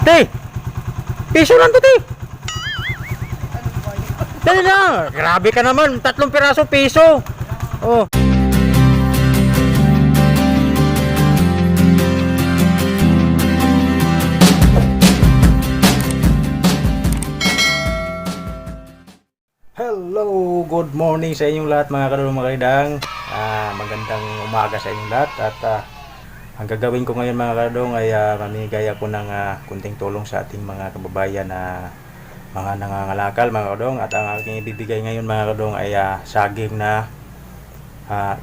Te, piso lang to, te. Dali na. Grabe ka naman. 3 piraso, piso. Oh. Hello, good morning sa inyong lahat mga kadulong mga kalidang. Magandang umaga sa inyong lahat. At ang gagawin ko ngayon mga kadulong ay mamigay ako ng kunting tulong sa ating mga kababayan na mga nangangalakal mga kadulong. At ang aking ibibigay ngayon mga kadulong ay saging na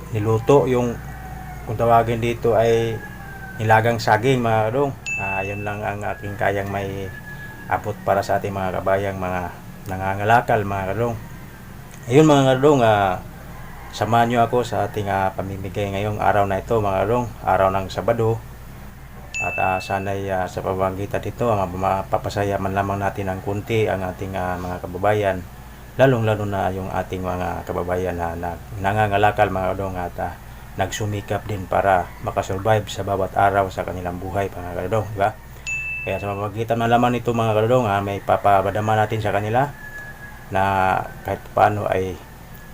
niluto. Yung kung tawagin dito ay nilagang saging mga kadulong. Yun lang ang aking kayang may abot para sa ating mga kabayang mga nangangalakal mga kadulong. Ayun mga kadulong, samahan nyo ako sa ating pamimigay ngayong araw na ito mga kadulong, araw ng Sabado. At sana'y sa pamamagitan dito mapapasaya man lamang natin ng kunti ang ating mga kababayan, lalong-lalo na yung ating mga kababayan na nangangalakal mga kadulong at nagsumikap din para makasurvive sa bawat araw sa kanilang buhay mga kadulong, diba? Kaya sa pamamagitan man lamang nito mga kadulong, may papabadama natin sa kanila na kahit paano ay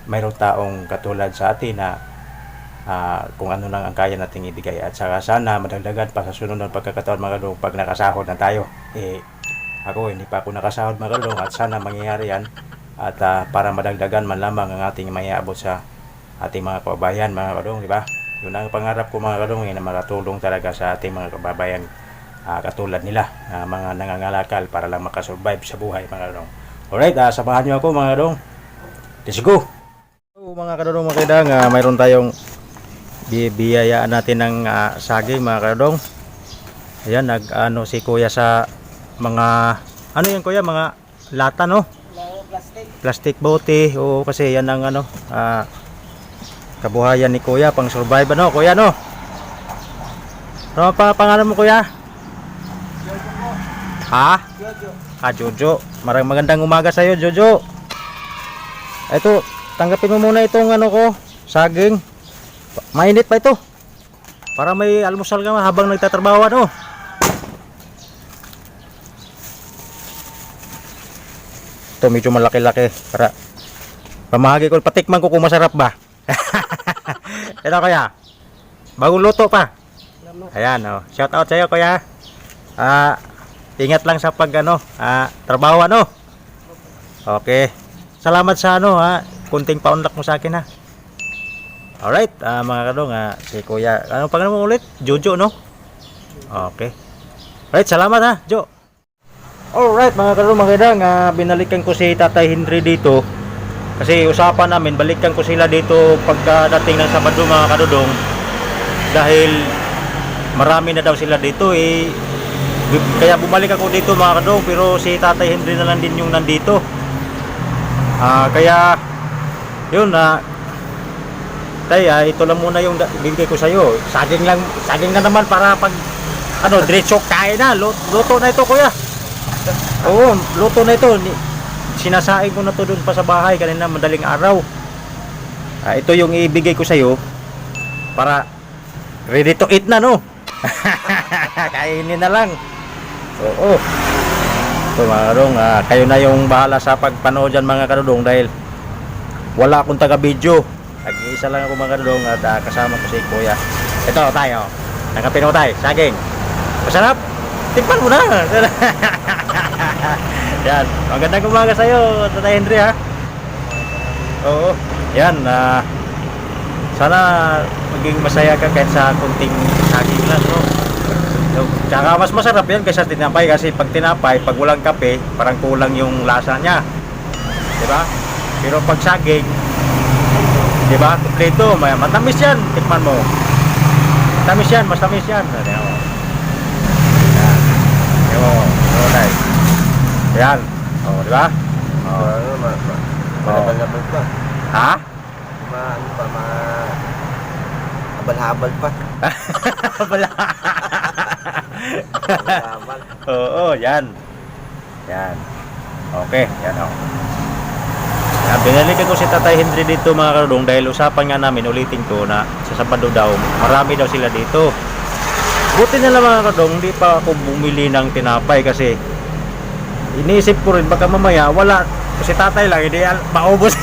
mayroong taong katulad sa atin na kung ano lang ang kaya nating ibigay. At saka sana madagdagan pa sa sunod ng pagkakataon mga kadulong pag nakasahod na tayo. Ako hindi pa ako nakasahod mga kadulong at sana mangyayari yan at para madagdagan man lamang ang ating maiabot sa ating mga kababayan mga kadulong, di ba? Yun ang pangarap ko mga kadulong, na makatulong talaga sa ating mga kababayan katulad nila na mga nangangalakal para lang makasurvive sa buhay mga kadulong. Alright, samahan nyo ako mga kadulong. Let's go! So, mga kadulong mga kidang, mayroon tayong biyayaan natin ng saging mga kadulong. Ayan, nag-ano si kuya sa mga, ano yan kuya, mga lata no? Plastic bote. Oo, kasi yan ang ano, kabuhayan ni kuya, pang survive ano, kuya no? Ano pa pangalan mo kuya? Ha? Jojo. Magandang umaga sa iyo, Jojo. Ito, tanggapin mo muna itong ano ko, saging. Mainit pa ito. Para may almusal ka habang nagtatrabaho ano. Ito medyo malaki-laki para pamahagi ko, patikman ko kung masarap ba. Ito kuya. Bagong luto pa. Ayan, oh. Shout out sa iyo kuya. Ingat lang sa pag trabaho ano. Okay. Salamat sa kunting paunlak mo sa akin ha. Alright, mga kadulong, si kuya, ano pangalan mo ulit? Jojo no? Okay. Alright, salamat ha, Jo. Alright mga kadulong, mga kadang, binalikan ko si Tatay Henry dito. Kasi usapan namin, balikan ko sila dito pagkadating ng Sabado mga kadulong. Dahil marami na daw sila dito kaya bumalik ako dito mga kadulong, pero si Tatay Henry na lang din yung nandito. Kaya yun tay, ito lang muna yung bibigay ko sa iyo. Saging na naman para pag diretso kain na. Luto na ito kuya. Oo, luto na ito. Sinasaing ko na to doon pa sa bahay kanina madaling araw. Ito yung ibigay ko sa iyo para ready to eat na no. Kainin na lang. Oo. So mga kadulong, kayo na yung bahala sa pagpanood dyan mga kadulong dahil wala akong taga-video. Nag-iisa lang ako mga kadulong at kasama ko si kuya. Ito tayo. Nakapin mo tayo. Saging. Masarap. Tikman mo na. Yan. Magandang umaga sa'yo, Tatay Henry ha. Oo. Yan. Sana maging masaya ka kahit sa kunting saging lang no. Tsaka mas masarap yan kaysa tinapay, kasi pag tinapay, pag walang kape, parang kulang yung lasa niya. Diba? Pero pag saging, diba? Kompleto, matamis yan. Tikman mo. Matamis yan, mas tamis yan. Yan. Yan. O, diba? Malabal pa. Ha? Habal-habal pa. Oo, yan. Yan. Okay, yan o. Binalikan ko si Tatay Henry dito mga kadulong dahil usapan nga namin, ulitin ko na sa Sabado daw, marami daw sila dito. Buti na lang mga kadong, hindi pa ako bumili ng tinapay kasi iniisip ko rin baka mamaya wala kasi tatay lang, hindi maubos.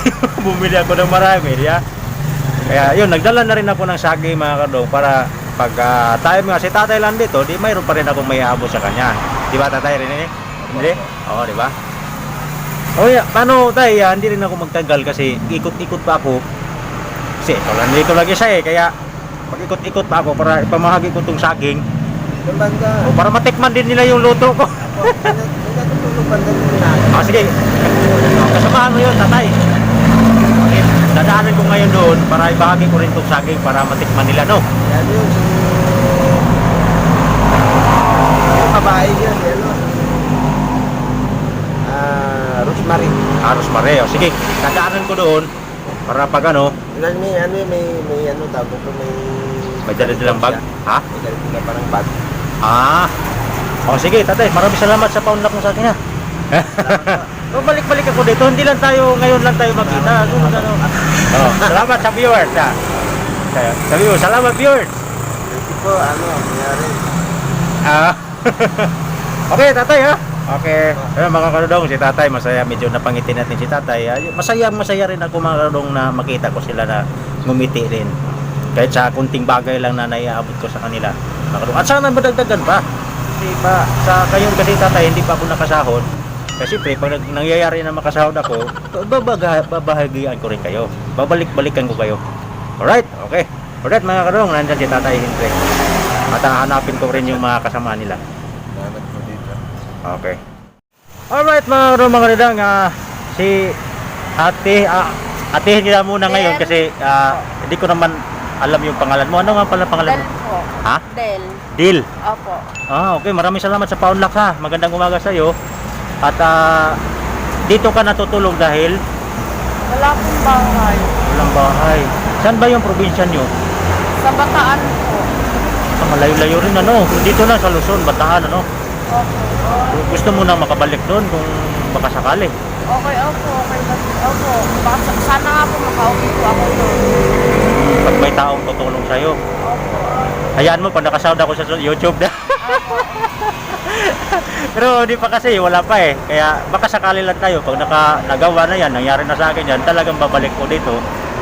Bumili ako ng marami, di ba? Kaya yun, nagdala na rin ako ng saging mga kadong para pag time nga si tatay lang dito, di mayroon pa rin akong may aabot sa kanya. Di ba tatay rin eh? Hindi? Oo, di ba? O yeah, paano tay, hindi rin ako magtagal kasi ikot-ikot pa ako. Kasi ito lang dito lagi siya eh, kaya mag-ikot-ikot pa ako para ipamahagi ko itong saging. Yung banda. O para matikman din nila yung luto ko. Yung banda nila. Sige. Kasamahan mo yun, tatay. Okay. Dadaanan ko ngayon doon para ibahagi ko rin itong saging para matikman nila, no? Yan yun. Yung babae yun. Yan o. Rosemary. Rosemary. O sige, dadaanan ko doon para pag ano. May ano tawag ko, May dala-dalang bag? Ha? May dala parang bag. O sige, tatay, maraming salamat sa paunlak mo sa akin ha. Balik-balik ako dito, hindi lang tayo, ngayon lang tayo magkita. Salamat sa viewers ha. Sa viewers, salamat viewers. Hindi po, nangyari. Okay, tatay ha. Okay. Ayun, mga karudong, si tatay, masaya, medyo napangiti natin si tatay. Masaya rin ako mga karudong na makita ko sila na ngumiti rin. Kahit sa kunting bagay lang na naiaabot ko sa kanila. At sana madagdagan pa. Kasi pa, sa kayon kasi tatay, hindi pa ako nakasahod. Kasi pag nangyayari na makasahod ako, babahagian ko rin kayo. Babalik-balikan ko kayo. Alright, okay. Alright mga karudong, nandyan si tatay Henry. At hanapin ko rin yung mga kasama nila. Salamat po dito. Okay. Alright mga ridang, si ate nila muna ngayon kasi hindi ko naman alam yung pangalan mo. Ano nga pala pangalan Del mo? po. Ha? Del. Dil. Opo. Okay, maraming salamat sa paunlak ha. Magandang umaga sa iyo. At dito ka natutulog dahil Wala pong bahay. walang bahay. Saan ba yung probinsya nyo? Sa Bataan po. Malayo-layo rin ano. Dito na sa Luzon, Bataan ano. Opo. Gusto mo na makabalik doon kung baka sakali. Okay, opo. Okay na po. Opo. Sana nga po makauwi po ako doon. Pag may taong tutulong sa'yo. Opo. Hayaan mo, pag nakasahod ako sa YouTube na. Pero hindi pa kasi, wala pa eh. Kaya baka sakali lang tayo. Pag nagawa na yan, nangyari na sa akin yan, talagang babalik ko dito.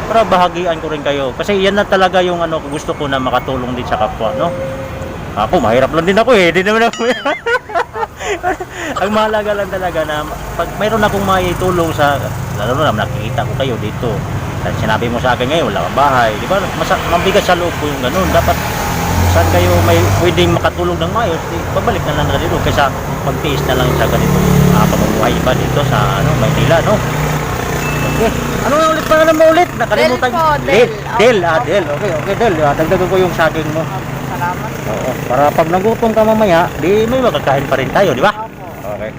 Para bahagian ko rin kayo. Kasi yan na talaga yung gusto ko na makatulong din sa kapwa, no? Ako, mahirap lang din ako eh. Hindi naman ako. Ang mahalaga lang talaga na pag mayroon akong maitulong sa, lalo na nakikita ko kayo dito. At sinabi mo sa akin ngayon, wala kang bahay. Di ba? Mabigat sa loob ko yung ganun. Dapat saan kayo may pwedeng makatulong ng maayos, babalik na lang na dito kaysa magtiis na lang sa ganito. Pamumuhay iba dito sa Maynila, no? Okay. Ano nga ulit pangalan mo ulit? Nakalimutan. Del po, Del. Del. Del. Okay, Del. Dagdagan ko yung saging mo. Opo. Salamat. Oo. Para pag nagutom ka mamaya, di may makakain pa rin tayo, di ba? Opo. Okay.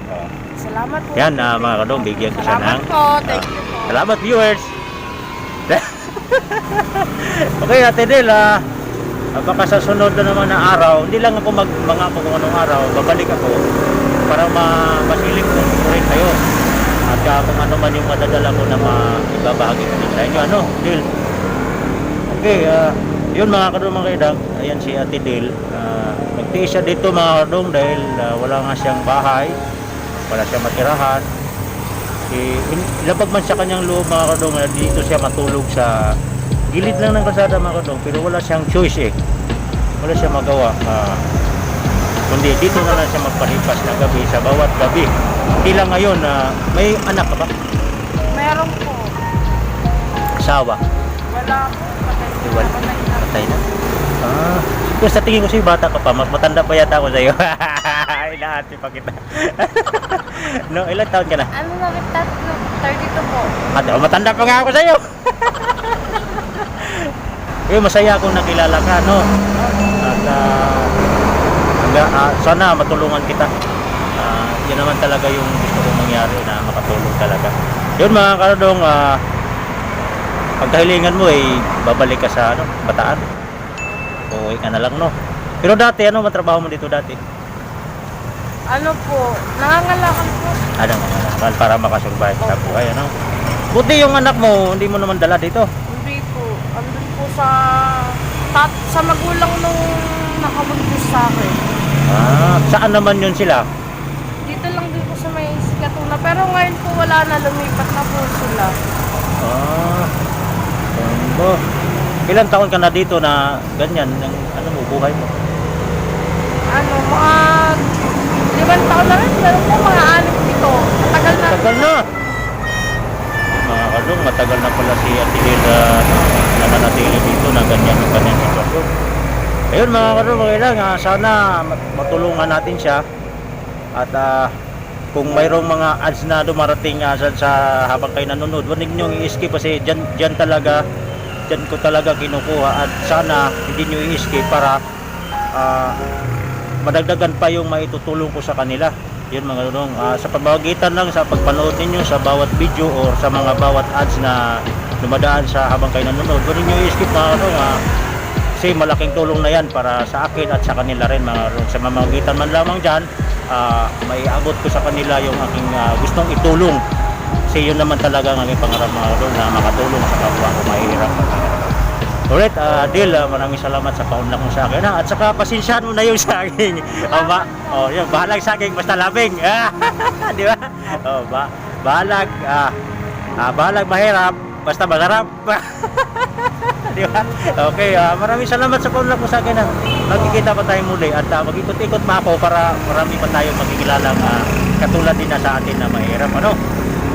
Salamat po. Yan, mga kadong, bigyan ko siya Salamat ng... po. Thank you po. Salamat viewers. Okay, Ate Del, baka sa sunod na naman na araw, hindi lang ako mangako kung anong araw, babalik ako para masiling ko rin kayo. At kung ano man yung madadala ko na ibabahagi ko din sa inyo, Del. Okay, yun mga kadong mga kaidang, ayan si Ate Del. Nagtiis siya dito mga kadong dahil wala nga siyang bahay, wala siyang matirahan. Ilabag man sa kanyang loob mga kadong, dito siya matulog sa gilid lang ng kalsada mga kadong, pero wala siyang choice eh, wala siyang magawa, kundi dito na lang siya magpalipas ng gabi sa bawat gabi. Hindi lang ngayon, may anak ka ba? Meron po. Asawa? Wala po. Wala. Patay na? Kung sa tingin ko sa'yo bata ka pa, mas matanda pa yata ako sa'yo. Ilahati pa kita. No, ilang taon ka na? Ano na rin? 32 po. Matanda pa nga ako sa'yo. Masaya akong nakilala ka, no? At sana matulungan kita. Yan naman talaga yung gusto kong mangyari, na makatulong talaga. Yun mga kadong, pagkahilingan mo babalik ka sa Bataan. Uuwi ka na lang, no? Pero dati, ano matrabaho mo dito dati? Ano po? Nangangalakan po. Nangangalakal para makasurvive sa buhay, ano? Buti yung anak mo, hindi mo naman dala dito. Hindi po. Andun po sa magulang nung nakabuntis sa akin. Saan naman yun sila? Dito lang din po sa may Sikatuna. Pero ngayon po wala na, lumipat na po sila. Ba? Ilang taon ka na dito na ganyan, ng ano mo, buhay mo? Ano, mga 5 taon na rin. Pero po mga 6 ito. Matagal na. Matagal na. Mga kadong, matagal na pala si Ate Lila na nanatili dito na ganyan yung kanyang sitwasyon. Ayun mga kadong, sana matulungan natin siya. At kung mayroong mga ads na dumarating sa habang kayo nanonood, huwag ninyong i-skip kasi dyan ko talaga kinukuha at sana hindi nyo i-skip para madagdagan pa yung maitutulong ko sa kanila. Yun mga kadong, sa pamamagitan lang sa pagpanood ninyo sa bawat video or sa mga bawat ads na dumadaan sa habang kayo nanonood, huwag ninyo i-skip mga kadong, kasi malaking tulong na yan para sa akin at sa kanila rin mga kadong. Sa pamamagitan man lamang dyan, maiabot ko sa kanila yung aking gustong itulong kasi yun naman talaga ang aking pangarap mga kadong, na makatulong sa kapwa ko mahihirap. Alright, Dil, maraming salamat sa paunlak mo sa akin at saka pasensyahan mo na yung saging. Yun, bahalag saging basta labing. Di ba? Bahalag mahirap basta magarap. Di ba? Okay, maraming salamat sa paunlak mo sa akin. Magkikita pa tayo muli at mag-ikot-ikot pa ako para marami pa tayong magkikilalang katulad din na sa atin na mahirap.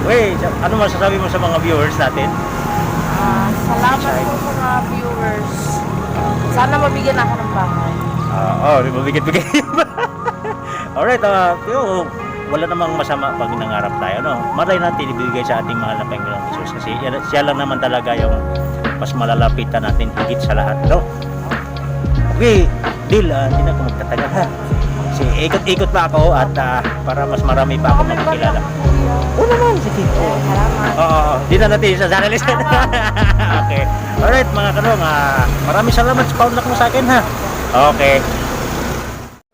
Okay, ano masasabi mo sa mga viewers natin? Salamat po sa mga viewers. Sana mabigyan ako ng bahay. Mabigit-bigit. Alright, wala namang masama pag nangarap tayo, no? Maray natin ibigay sa ating mahal na Panginoong Jesus kasi siya lang naman talaga yung mas malalapitan natin higit sa lahat, no? Okay, Dil, hindi na ako magtatagal ha. Kasi ikot-ikot pa ako at para mas marami pa ako makikilala. Oo naman, sige. Salamat. Di na natin sa channel list. Okay. Alright mga kadong, maraming salamat sa paunlak mo sa akin ha. Okay.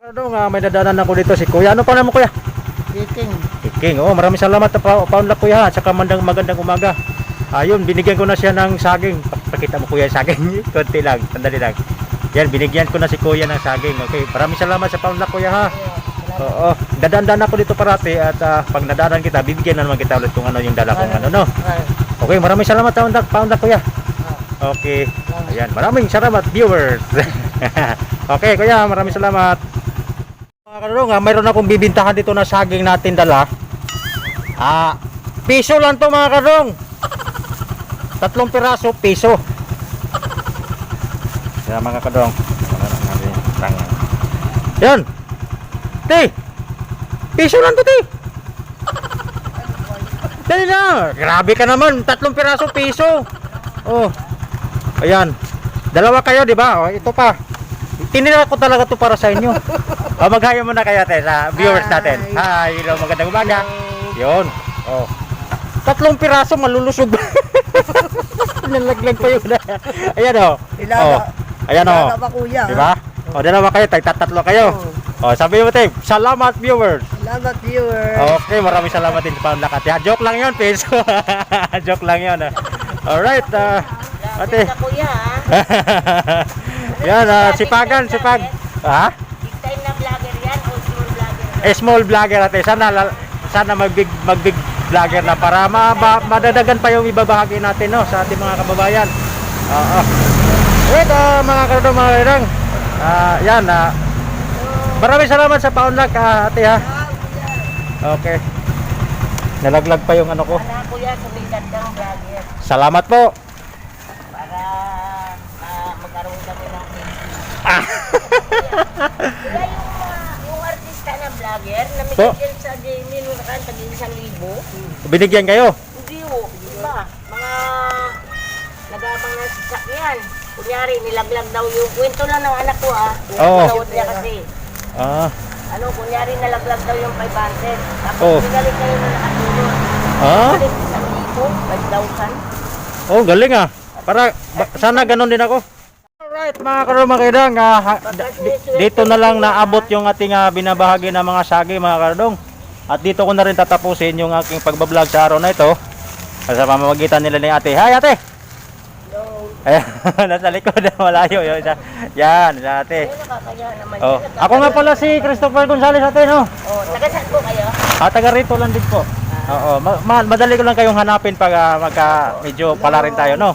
Kadong, may dadaanan ako dito si Kuya. Ano pa naman Kuya? King. Maraming salamat sa paunlak Kuya ha. At saka magandang umaga. Ayun, binigyan ko na siya ng saging. Pakita mo Kuya yung saging. Konti lang, sandali lang. Yan, binigyan ko na si Kuya ng saging. Okay, maraming salamat sa paunlak Kuya ha. Oo, dadaan ako dito parati at pag nadaanan kita, bibigyan na naman kita ulit kung ano yung dala kong ano, no? Okay, maraming salamat paunlak Kuya. Okay, ayan, maraming salamat viewers. Okay Kuya, maraming salamat. Mga kadong, mayroon akong bibintahan dito na saging natin dala. Piso lang to mga kadong. 3 piraso, piso. Yan mga kadong. Yan. Te. Piso lang to, te. Dali na. Grabe ka naman. 3 piraso, piso. Ayan. Dalawa kayo, di ba? Ito pa. Tinira ko talaga to para sa inyo. Maghayo muna kayo te sa viewers natin. Hi, hello, magandang umaga. Yun. 3 piraso malulusog. Nalaglag pa yun. Ayan Ayan Kuya. Di ba? Dalawa kayo, tatlo kayo. Sabi mo te, salamat viewers. Salamat viewers. Okay, maraming salamat din sa paunlak ate. Joke lang yun, peso. Joke lang yun. Alright, ate. Kuya. Yan, sipag. Ha? Big time na vlogger yan o small vlogger? Small vlogger ate. Sana mag-big vlogger na para madadagan pa yung ibabahagi natin, no, sa ating mga kababayan. Wait, mga kadong, mga kadong. Yan, maraming salamat sa paunlak ate ha. Okay. Nalaglag pa yung ano ko. Kuya, sumikat kang vlogger Salamat po. para magkaroon kami ng Kuya, yung artista na vlogger na may Po? kagyan sa Jamie nung nakaan tag 1,000. Binigyan kayo. Hindi iba. Mga nagabang na sasakyan. Kunyari, nilaglag daw yung kwento lang ng anak ko Oo. Pinawad niya kasi. Kunyari nalaglag daw yung 500. Tapos binalik kayo na nakatulog. Balik 1,000, 5,000. Galing Para sana ganun din ako. Alright mga karumang dito na lang naabot yung ating binabahagi ng mga saging mga kardong. At dito ko na rin tatapusin yung aking pagbablog sa araw na ito. Sa pamamagitan nila ni ate. Hi ate! Hello. Ayan, nasa likod, malayo yun. Yan, sa ate. Ayun, nakakaya naman. Oh, Yan, ako nga pala si Christopher Gonzales ate, no? Oh, taga saan po kayo? Taga rito lang din po. Oo, madali ko lang kayong hanapin pag medyo pala rin tayo, no?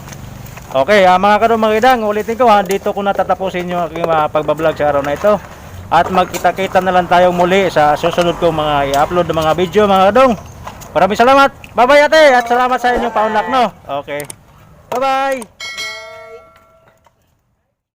Okay, mga kadumagidang, ulitin ko dito ko natatapusin yung aking pagbablog sa araw na ito. At magkita-kita na lang tayo muli sa susunod kong mga i-upload ng mga video, mga kadong. Maraming salamat. Bye-bye ate, at salamat sa inyong paunlak, no? Okay. Bye-bye.